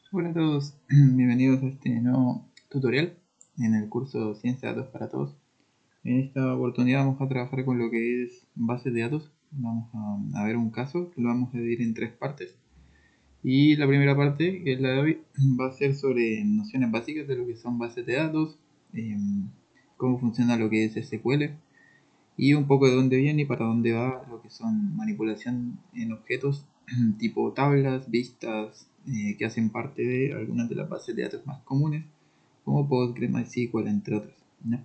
Hola a todos, bienvenidos a este nuevo tutorial en el curso Ciencia de Datos para Todos. En esta oportunidad vamos a trabajar con lo que es bases de datos. Vamos a ver un caso, lo vamos a dividir en tres partes. Y la primera parte, que es la de hoy, va a ser sobre nociones básicas de lo que son bases de datos, cómo funciona lo que es SQL y un poco de dónde viene y para dónde va lo que son manipulación en objetos tipo tablas, vistas, que hacen parte de algunas de las bases de datos más comunes, como Postgres, MySQL, entre otras, ¿no?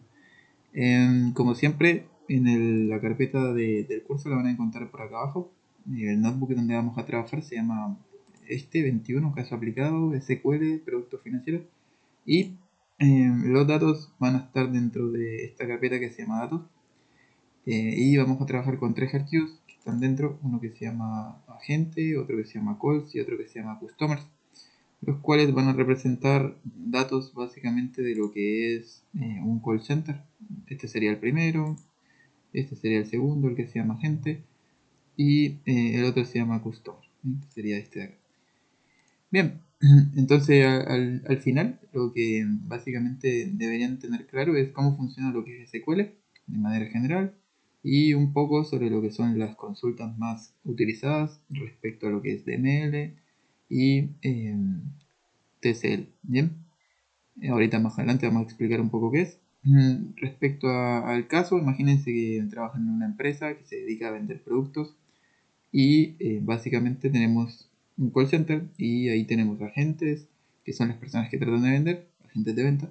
Como siempre, en la carpeta del curso la van a encontrar por acá abajo. El notebook donde vamos a trabajar se llama 21, caso aplicado, SQL, productos financieros. Y los datos van a estar dentro de esta carpeta que se llama datos. Y vamos a trabajar con tres archivos que están dentro, uno que se llama agente, otro que se llama calls y otro que se llama customers, los cuales van a representar datos básicamente de lo que es un call center. Este sería el primero, este sería el segundo, el que se llama agente, y el otro se llama customer, que sería este de acá. Bien, entonces al final lo que básicamente deberían tener claro es cómo funciona lo que es SQL de manera general y un poco sobre lo que son las consultas más utilizadas respecto a lo que es DML y TCL. Bien, ahorita más adelante vamos a explicar un poco qué es. Respecto al caso, imagínense que trabajan en una empresa que se dedica a vender productos y básicamente tenemos un call center y ahí tenemos agentes, que son las personas que tratan de vender, agentes de venta.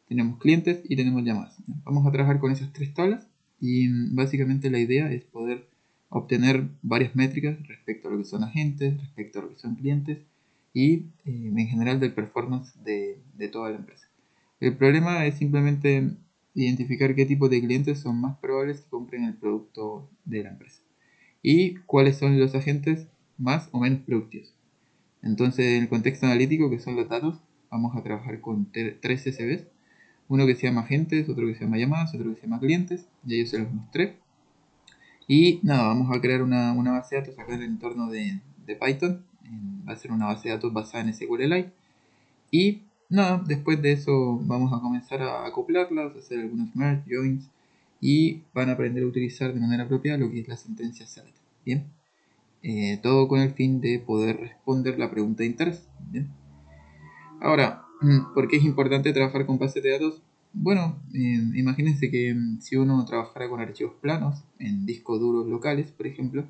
Tenemos clientes y tenemos llamadas. Vamos a trabajar con esas tres tablas y básicamente la idea es poder obtener varias métricas respecto a lo que son agentes, respecto a lo que son clientes y en general del performance de toda la empresa. El problema es simplemente identificar qué tipo de clientes son más probables que compren el producto de la empresa y cuáles son los agentes más o menos productivos. Entonces, en el contexto analítico, que son los datos, vamos a trabajar con tres CSVs. Uno que se llama agentes, otro que se llama llamadas, otro que se llama clientes. Ya yo se los mostré. Y nada, vamos a crear una base de datos acá en el entorno de Python. Va a ser una base de datos basada en SQLite. Y nada, después de eso vamos a comenzar a acoplarlas, a hacer algunos merge, joins. Y van a aprender a utilizar de manera propia lo que es la sentencia select. Bien. Todo con el fin de poder responder la pregunta de interés. ¿Bien? Ahora, ¿por qué es importante trabajar con bases de datos? Bueno, imagínense que si uno trabajara con archivos planos en discos duros locales, por ejemplo,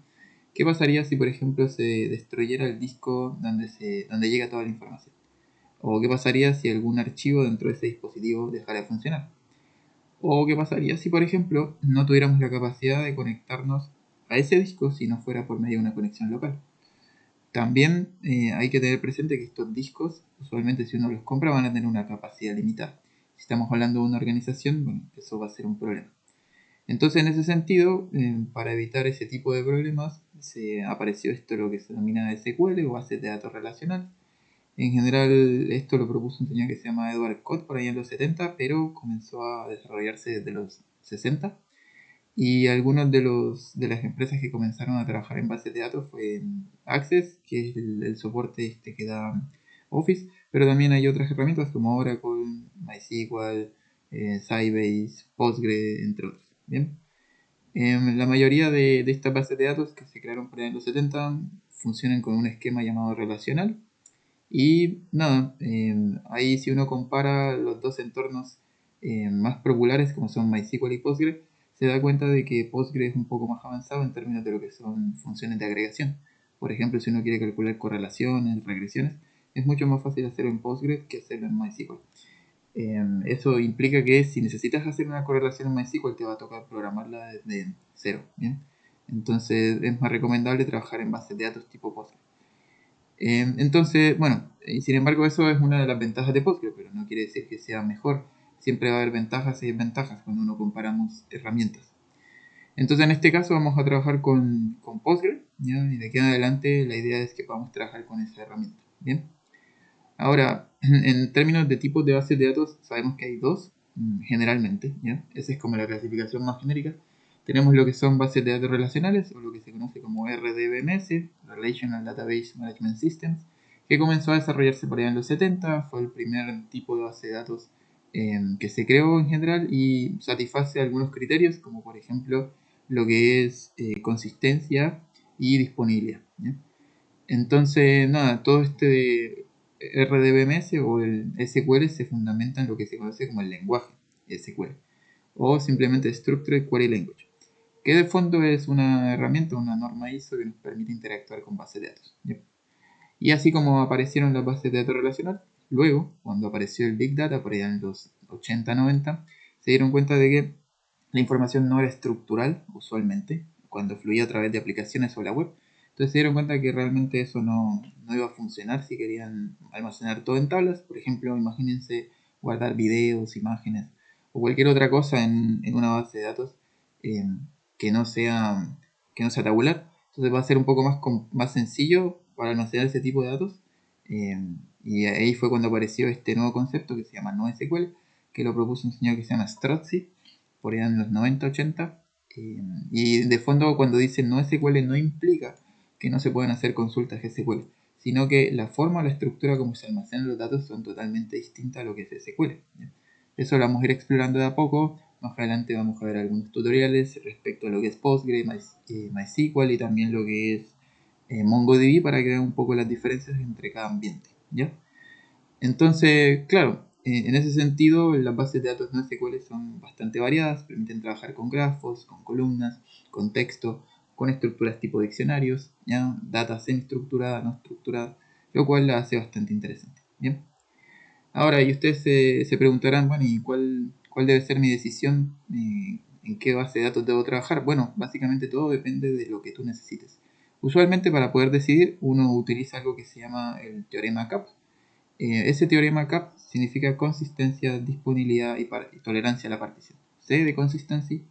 ¿qué pasaría si, por ejemplo, se destruyera el disco donde llega toda la información? ¿O qué pasaría si algún archivo dentro de ese dispositivo dejara de funcionar? ¿O qué pasaría si, por ejemplo, no tuviéramos la capacidad de conectarnos a ese disco si no fuera por medio de una conexión local? También hay que tener presente que estos discos, usualmente si uno los compra, van a tener una capacidad limitada. Si estamos hablando de una organización, bueno, eso va a ser un problema. Entonces, en ese sentido, para evitar ese tipo de problemas, se apareció esto lo que se denomina SQL o bases de datos relacional. En general, esto lo propuso un señor que se llama Edward Scott por ahí en los 70, pero comenzó a desarrollarse desde los 60. Y algunos de las empresas que comenzaron a trabajar en bases de datos fue Access, que es el soporte este que da Office, pero también hay otras herramientas como Oracle, MySQL, Sybase, Postgre, entre otros. Bien. La mayoría de estas bases de datos que se crearon por ahí en los 70 funcionan con un esquema llamado relacional. Y nada, ahí si uno compara los dos entornos más populares como son MySQL y Postgre, se da cuenta de que Postgre es un poco más avanzado en términos de lo que son funciones de agregación. Por ejemplo, si uno quiere calcular correlaciones, regresiones, es mucho más fácil hacerlo en Postgre que hacerlo en MySQL. Eso implica que si necesitas hacer una correlación en MySQL te va a tocar programarla desde cero. ¿Bien? Entonces es más recomendable trabajar en bases de datos tipo Postgre. Entonces, bueno, sin embargo eso es una de las ventajas de Postgre, pero no quiere decir que sea mejor. Siempre va a haber ventajas y desventajas cuando uno comparamos herramientas. Entonces en este caso vamos a trabajar con Postgre, ¿ya? Y de aquí en adelante la idea es que podamos trabajar con esa herramienta. Bien. Ahora, en términos de tipos de bases de datos, sabemos que hay dos, generalmente, ¿ya? Esa es como la clasificación más genérica. Tenemos lo que son bases de datos relacionales, o lo que se conoce como RDBMS, Relational Database Management Systems, que comenzó a desarrollarse por allá en los 70. Fue el primer tipo de base de datos que se creó en general y satisface algunos criterios, como por ejemplo lo que es consistencia y disponibilidad, ¿ya? Entonces, nada, todo este RDBMS o el SQL se fundamenta en lo que se conoce como el lenguaje SQL o simplemente Structured Query Language, que de fondo es una herramienta, una norma ISO que nos permite interactuar con bases de datos, ¿ya? Y así como aparecieron las bases de datos relacional, luego, cuando apareció el Big Data, por allá en los 80-90, se dieron cuenta de que la información no era estructural, usualmente, cuando fluía a través de aplicaciones o la web. Entonces se dieron cuenta que realmente eso no iba a funcionar si querían almacenar todo en tablas. Por ejemplo, imagínense guardar videos, imágenes o cualquier otra cosa en una base de datos eh, que, no sea, que no sea tabular. Entonces va a ser un poco más sencillo para almacenar ese tipo de datos. eh, y ahí fue cuando apareció este nuevo concepto que se llama NoSQL, que lo propuso un señor que se llama Strozzi, por allá en los 90-80. Y de fondo, cuando dicen NoSQL, no implica que no se puedan hacer consultas SQL, sino que la forma o la estructura como se almacenan los datos son totalmente distintas a lo que es SQL, ¿ya? Eso lo vamos a ir explorando de a poco. Más adelante vamos a ver algunos tutoriales respecto a lo que es Postgre, MySQL y también lo que es MongoDB para que vean un poco las diferencias entre cada ambiente, ¿ya? Entonces, claro, en ese sentido, las bases de datos NoSQL son bastante variadas, permiten trabajar con grafos, con columnas, con texto, con estructuras tipo diccionarios, ¿ya? Data semiestructurada, no estructurada, lo cual la hace bastante interesante, ¿bien? Ahora, y ustedes se preguntarán, bueno, ¿y cuál debe ser mi decisión? ¿En qué base de datos debo trabajar? Bueno, básicamente todo depende de lo que tú necesites. Usualmente para poder decidir, uno utiliza algo que se llama el teorema CAP. Ese teorema CAP significa consistencia, disponibilidad y tolerancia a la partición. C de consistency,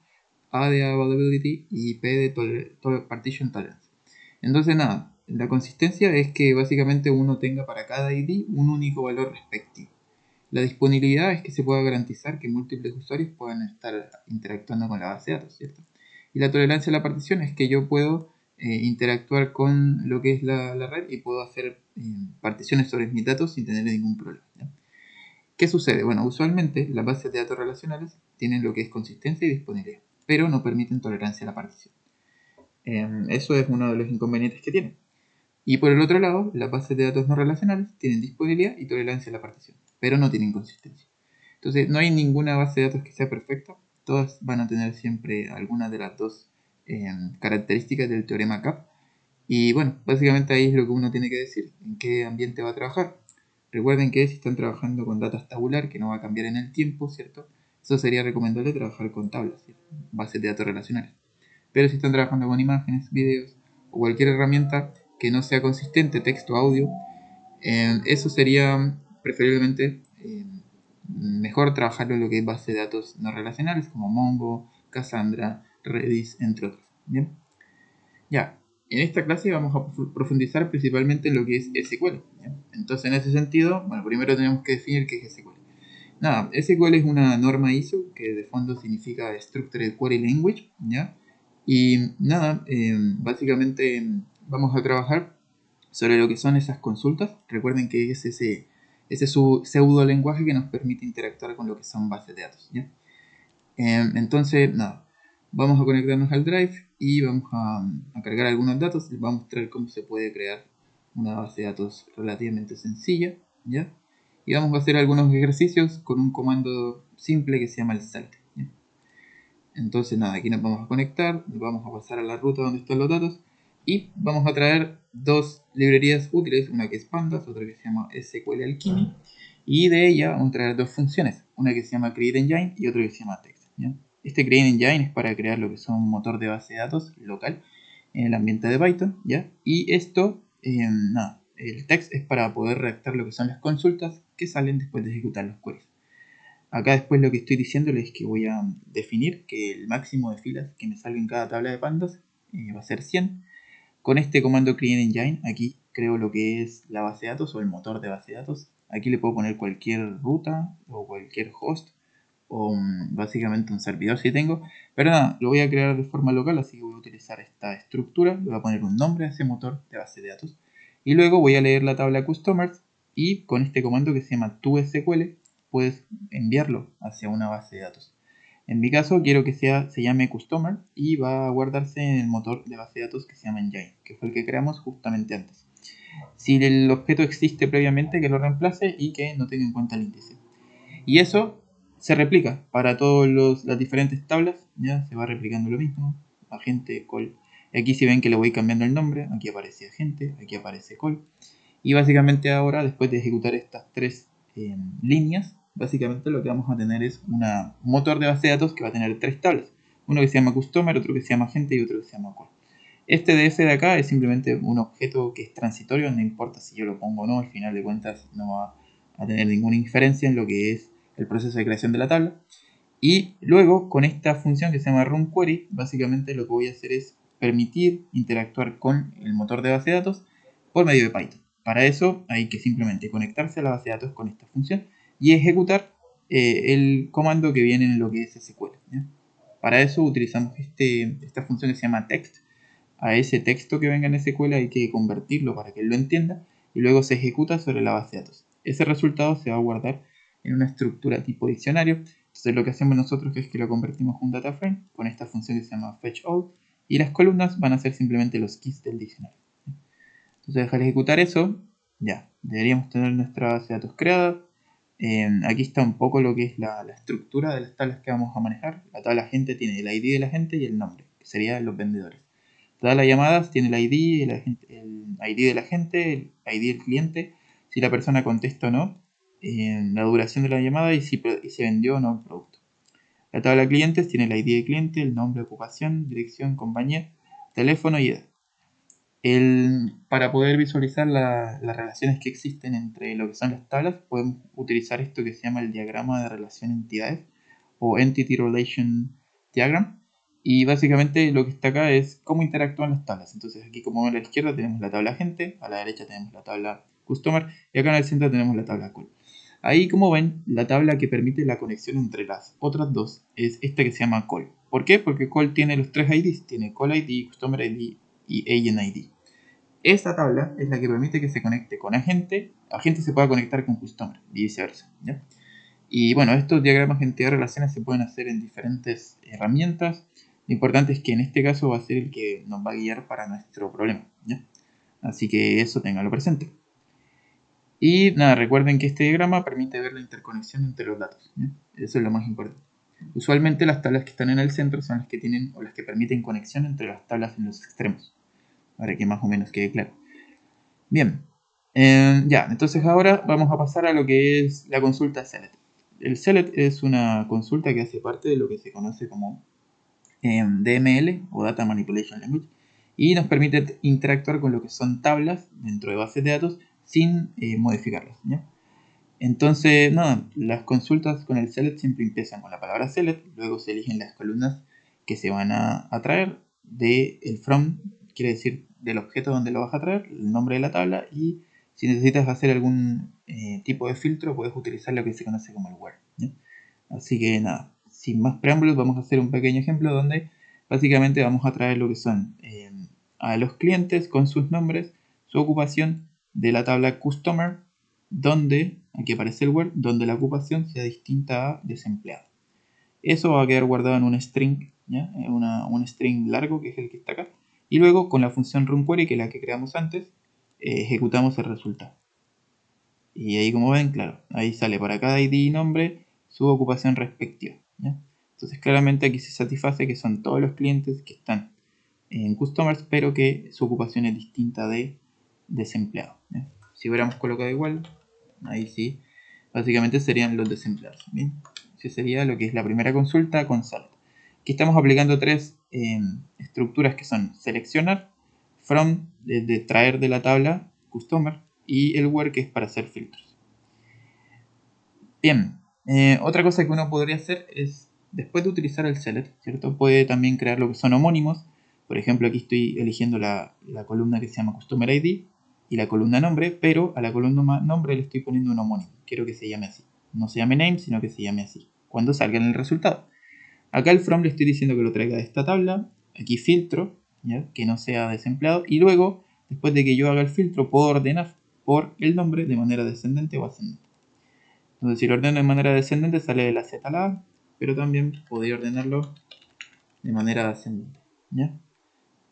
A de availability y P de partition tolerance. Entonces nada, la consistencia es que básicamente uno tenga para cada ID un único valor respectivo. La disponibilidad es que se pueda garantizar que múltiples usuarios puedan estar interactuando con la base de datos, ¿cierto? Y la tolerancia a la partición es que yo puedo interactuar con lo que es la red y puedo hacer particiones sobre mis datos sin tener ningún problema, ¿ya? ¿Qué sucede? Bueno, usualmente las bases de datos relacionales tienen lo que es consistencia y disponibilidad, pero no permiten tolerancia a la partición. Eso es uno de los inconvenientes que tienen. Y por el otro lado, las bases de datos no relacionales tienen disponibilidad y tolerancia a la partición, pero no tienen consistencia. Entonces, no hay ninguna base de datos que sea perfecta. Todas van a tener siempre alguna de las dos características del teorema CAP. Y bueno, básicamente ahí es lo que uno tiene que decir, en qué ambiente va a trabajar. Recuerden que si están trabajando con datos tabular, que no va a cambiar en el tiempo, ¿cierto? Eso sería recomendable trabajar con tablas, ¿cierto? Bases de datos relacionales. Pero si están trabajando con imágenes, videos o cualquier herramienta que no sea consistente, texto, audio, eso sería preferiblemente mejor trabajarlo en lo que es base de datos no relacionales como Mongo, Cassandra, Redis, entre otros. Bien, ya. En esta clase vamos a profundizar principalmente en lo que es SQL, ¿ya? Entonces, en ese sentido, bueno, primero tenemos que definir qué es SQL. Nada, SQL es una norma ISO que de fondo significa Structured Query Language, ¿ya? Y nada, básicamente vamos a trabajar sobre lo que son esas consultas. Recuerden que es ese su pseudo lenguaje que nos permite interactuar con lo que son bases de datos, ¿ya? Entonces, nada, vamos a conectarnos al Drive y vamos a cargar algunos datos. Les voy a mostrar cómo se puede crear una base de datos relativamente sencilla, ¿ya? Y vamos a hacer algunos ejercicios con un comando simple que se llama el salt, ¿ya? Entonces, nada, aquí nos vamos a conectar, vamos a pasar a la ruta donde están los datos y vamos a traer dos librerías útiles, una que es Pandas, otra que se llama SQL Alchemy, y de ella vamos a traer dos funciones, una que se llama CreateEngine y otra que se llama Text, ¿ya? Este CreateEngine es para crear lo que son un motor de base de datos local en el ambiente de Python, ¿ya? Y esto, nada, el Text es para poder redactar lo que son las consultas que salen después de ejecutar los queries. Acá después lo que estoy diciéndole es que voy a definir que el máximo de filas que me salga en cada tabla de pandas va a ser 100. Con este comando CreateEngine aquí creo lo que es la base de datos o el motor de base de datos. Aquí le puedo poner cualquier ruta o cualquier host o básicamente un servidor si tengo. Pero nada, lo voy a crear de forma local, así que voy a utilizar esta estructura. Le voy a poner un nombre a ese motor de base de datos. Y luego voy a leer la tabla customers y con este comando que se llama toSQL puedes enviarlo hacia una base de datos. En mi caso quiero que se llame customer y va a guardarse en el motor de base de datos que se llama Engine, que fue el que creamos justamente antes. Si el objeto existe previamente, que lo reemplace y que no tenga en cuenta el índice. Y eso se replica para todas las diferentes tablas, ya se va replicando lo mismo, agente, call. Aquí si ven que le voy cambiando el nombre, aquí aparece agente, aquí aparece call. Y básicamente ahora, después de ejecutar estas tres líneas, básicamente lo que vamos a tener es un motor de base de datos que va a tener tres tablas. Uno que se llama customer, otro que se llama agente y otro que se llama call. Este DS de acá es simplemente un objeto que es transitorio, no importa si yo lo pongo o no, al final de cuentas no va a tener ninguna inferencia en lo que es el proceso de creación de la tabla. Y luego, con esta función que se llama runQuery, básicamente lo que voy a hacer es permitir interactuar con el motor de base de datos por medio de Python. Para eso hay que simplemente conectarse a la base de datos con esta función y ejecutar el comando que viene en lo que es SQL. ¿Ya? Para eso utilizamos esta función que se llama text. A ese texto que venga en SQL hay que convertirlo para que él lo entienda y luego se ejecuta sobre la base de datos. Ese resultado se va a guardar en una estructura tipo diccionario. Entonces lo que hacemos nosotros es que lo convertimos en un data frame con esta función que se llama fetchAll y las columnas van a ser simplemente los keys del diccionario. Entonces dejar ejecutar eso, ya, deberíamos tener nuestra base de datos creada. Aquí está un poco lo que es la estructura de las tablas que vamos a manejar. La tabla agente tiene el ID de la gente y el nombre, que serían los vendedores. Todas las llamadas tiene el ID, el ID de la gente, el ID del cliente, si la persona contesta o no, la duración de la llamada y si se vendió o no el producto. La tabla clientes tiene el ID del cliente, el nombre, ocupación, dirección, compañía, teléfono y edad. Para poder visualizar las relaciones que existen entre lo que son las tablas, podemos utilizar esto que se llama el diagrama de relación entidades o Entity Relation Diagram. Y básicamente lo que está acá es cómo interactúan las tablas. Entonces aquí como ven a la izquierda tenemos la tabla agente, a la derecha tenemos la tabla customer y acá en el centro tenemos la tabla call. Ahí como ven, la tabla que permite la conexión entre las otras dos es esta que se llama call. ¿Por qué? Porque call tiene los tres IDs, tiene call ID, customer ID y agent ID. Esta tabla es la que permite que se conecte con agente se pueda conectar con customer y viceversa. ¿Ya? Y bueno, estos diagramas de entidad de relaciones se pueden hacer en diferentes herramientas. Lo importante es que en este caso va a ser el que nos va a guiar para nuestro problema. ¿Ya? Así que eso ténganlo presente. Y nada, recuerden que este diagrama permite ver la interconexión entre los datos. ¿Ya? Eso es lo más importante. Usualmente las tablas que están en el centro son las que tienen o las que permiten conexión entre las tablas en los extremos. Para que más o menos quede claro. Bien, ya, entonces ahora vamos a pasar a lo que es la consulta select. El select es una consulta que hace parte de lo que se conoce como DML o Data Manipulation Language y nos permite interactuar con lo que son tablas dentro de bases de datos sin modificarlas. ¿Ya? Entonces, nada, las consultas con el select siempre empiezan con la palabra select, luego se eligen las columnas que se van a traer de el from, quiere decir del objeto donde lo vas a traer, el nombre de la tabla y si necesitas hacer algún tipo de filtro puedes utilizar lo que se conoce como el where. ¿Ya? Así que nada, sin más preámbulos vamos a hacer un pequeño ejemplo donde básicamente vamos a traer lo que son a los clientes con sus nombres, su ocupación de la tabla customer donde, aquí aparece el where, donde la ocupación sea distinta a desempleado. Eso va a quedar guardado en un string, ¿ya? Un string largo que es el que está acá. Y luego con la función runQuery, que es la que creamos antes, ejecutamos el resultado. Y ahí como ven, claro, ahí sale para cada ID y nombre su ocupación respectiva. ¿Ya? Entonces claramente aquí se satisface que son todos los clientes que están en customers, pero que su ocupación es distinta de desempleado. ¿Ya? Si hubiéramos colocado igual, ahí sí, básicamente serían los desempleados. ¿Bien? Esa sería lo que es la primera consulta con select. Aquí estamos aplicando tres estructuras que son seleccionar, from, de traer de la tabla, customer, y el where, que es para hacer filtros. Bien, otra cosa que uno podría hacer es, después de utilizar el select, ¿cierto? Puede también crear lo que son homónimos. Por ejemplo, aquí estoy eligiendo la columna que se llama Customer ID y la columna nombre, pero a la columna nombre le estoy poniendo un homónimo. Quiero que se llame así. No se llame name, sino que se llame así. Cuando salga en el resultado. Acá el from le estoy diciendo que lo traiga de esta tabla. Aquí filtro, ¿ya? Que no sea desempleado. Y luego después de que yo haga el filtro, puedo ordenar por el nombre de manera descendente o ascendente. Entonces, si lo ordeno de manera descendente, sale de la Z a la A, pero también podría ordenarlo de manera ascendente, ¿ya?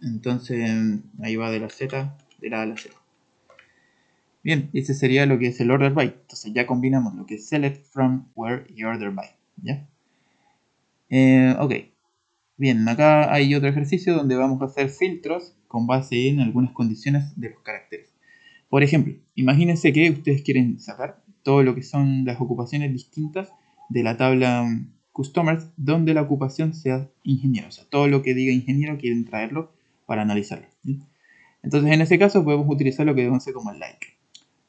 Entonces, ahí va de la Z, de la A a la Z. Bien, ese sería lo que es el order by. Entonces ya combinamos lo que es select, from, where y order by, ¿ya? Ok. Bien, acá hay otro ejercicio donde vamos a hacer filtros con base en algunas condiciones de los caracteres. Por ejemplo, imagínense que ustedes quieren sacar todo lo que son las ocupaciones distintas de la tabla Customers, donde la ocupación sea ingeniero. O sea, todo lo que diga ingeniero quieren traerlo para analizarlo, ¿sí? Entonces, en ese caso podemos utilizar lo que conoce como el like.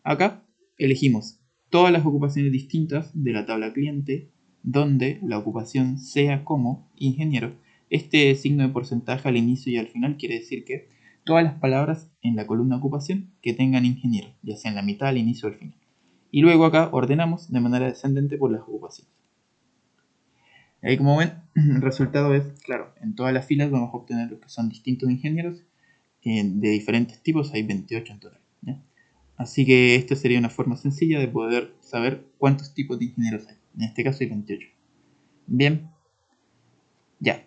Acá elegimos todas las ocupaciones distintas de la tabla cliente donde la ocupación sea como ingeniero. Este signo de porcentaje al inicio y al final quiere decir que todas las palabras en la columna ocupación que tengan ingeniero, ya sea en la mitad, al inicio o al final. Y luego acá ordenamos de manera descendente por las ocupaciones. Ahí, como ven, el resultado es, claro, en todas las filas vamos a obtener los que son distintos ingenieros de diferentes tipos, hay 28 en total, ¿ya? Así que esta sería una forma sencilla de poder saber cuántos tipos de ingenieros hay. En este caso hay 28. Bien, ya.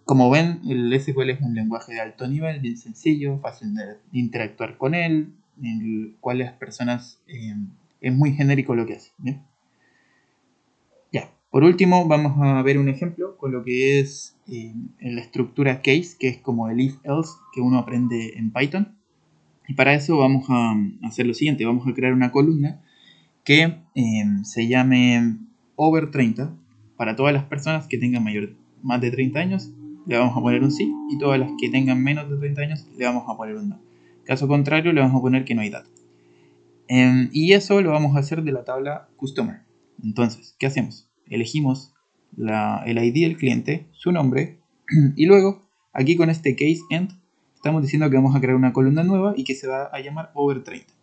Como ven, el SQL es un lenguaje de alto nivel, bien sencillo, fácil de interactuar con él, en el cual las personas es muy genérico lo que hace. ¿Bien? Ya. Por último, vamos a ver un ejemplo con lo que es la estructura case, que es como el if-else que uno aprende en Python. Y para eso vamos a hacer lo siguiente, vamos a crear una columna que se llame over 30 para todas las personas que tengan más de 30 años, le vamos a poner un sí, y todas las que tengan menos de 30 años le vamos a poner un no. Caso contrario, le vamos a poner que no hay datos. Y eso lo vamos a hacer de la tabla customer. Entonces, ¿qué hacemos? Elegimos el ID del cliente, su nombre, y luego aquí con este case end estamos diciendo que vamos a crear una columna nueva y que se va a llamar over 30.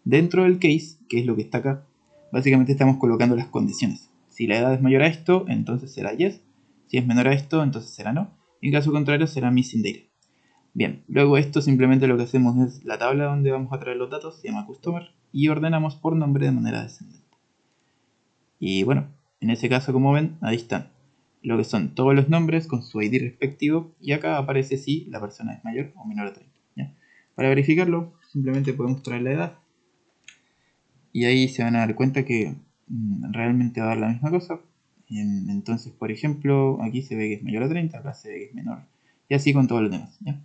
Dentro del case, que es lo que está acá, básicamente estamos colocando las condiciones. Si la edad es mayor a esto, entonces será yes. Si es menor a esto, entonces será no. En caso contrario, será missing data. Bien, luego esto simplemente lo que hacemos es la tabla donde vamos a traer los datos, se llama customer, y ordenamos por nombre de manera descendente. Y bueno, en ese caso, como ven, ahí están lo que son todos los nombres con su ID respectivo, y acá aparece si la persona es mayor o menor a 30. ¿Ya? Para verificarlo, simplemente podemos traer la edad, y ahí se van a dar cuenta que realmente va a dar la misma cosa. Entonces, por ejemplo, aquí se ve que es mayor a 30, acá se ve que es menor, y así con todos los demás, ¿ya?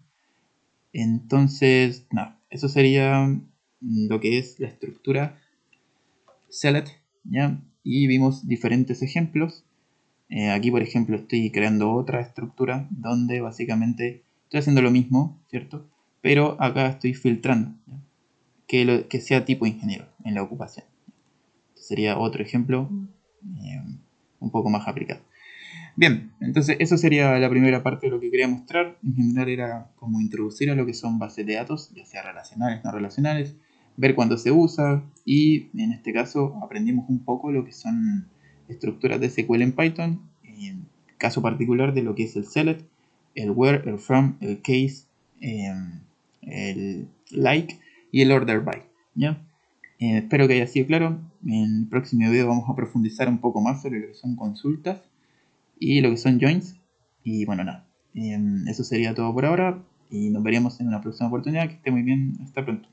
Entonces, nada, eso sería lo que es la estructura select, ¿ya? Y vimos diferentes ejemplos. Aquí, por ejemplo, estoy creando otra estructura donde básicamente estoy haciendo lo mismo, ¿cierto? Pero acá estoy filtrando, ¿ya? Que sea tipo ingeniero en la ocupación. Sería otro ejemplo eh, un poco más aplicado. Bien, entonces eso sería la primera parte de lo que quería mostrar. En general era como introducir a lo que son bases de datos, ya sea relacionales, no relacionales, ver cuándo se usa, y en este caso aprendimos un poco lo que son estructuras de SQL en Python, en caso particular de lo que es el select, el where, el from, el case, el like y el order by, ¿ya? Espero que haya sido claro. En el próximo video vamos a profundizar un poco más sobre lo que son consultas y lo que son joins. Y bueno, nada, eso sería todo por ahora y nos veremos en una próxima oportunidad. Que esté muy bien, hasta pronto.